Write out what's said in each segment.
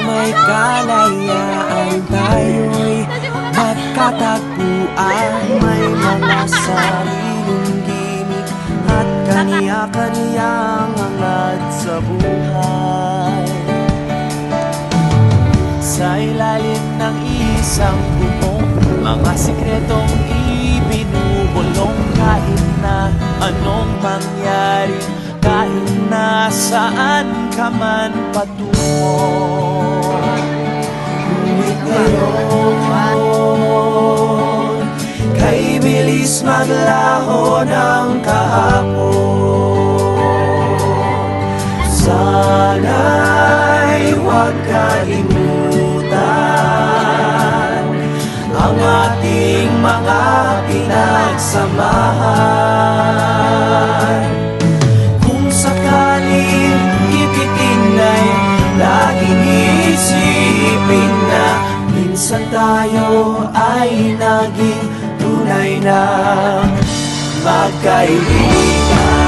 may kalayaan tayo'y magkatagpuan. May mga sariling gimik at kaniya-kaniyang hangad sa buhay. Sa ilalim ng isang bubong, mga sikretong ibinubulong. Kahit na anong mangyari, kahit na saan ka man patungo, ngunit ngayon kay bilis maglaho ng kahapon. Sana'y huwag kalimutan ang ating mga pinagsamahan. Kung sakaling ipitin ay laging isipin na minsan tayo ay naging tunay na magkaibigan.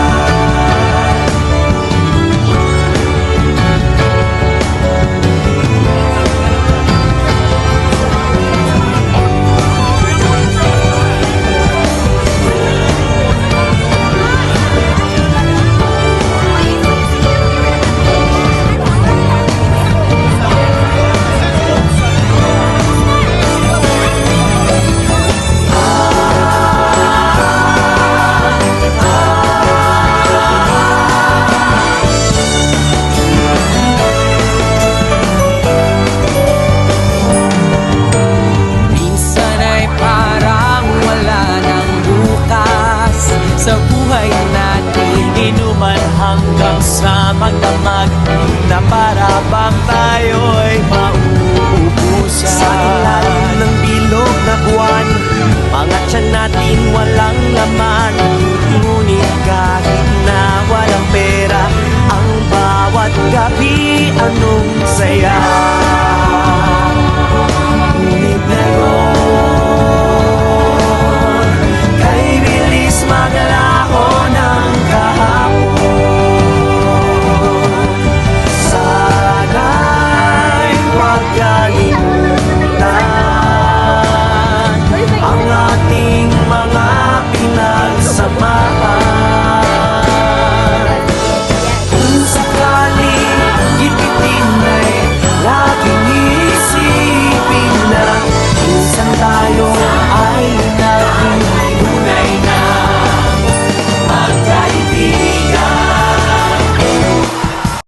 Sa buhay natin, inuman hanggang sa magdamag, na para bang tayo'y mauubusan. Sa ilalim ng bilog na buwan, mga tiyan natin walang laman. Ngunit kahit na walang pera, ang bawat gabi anong saya.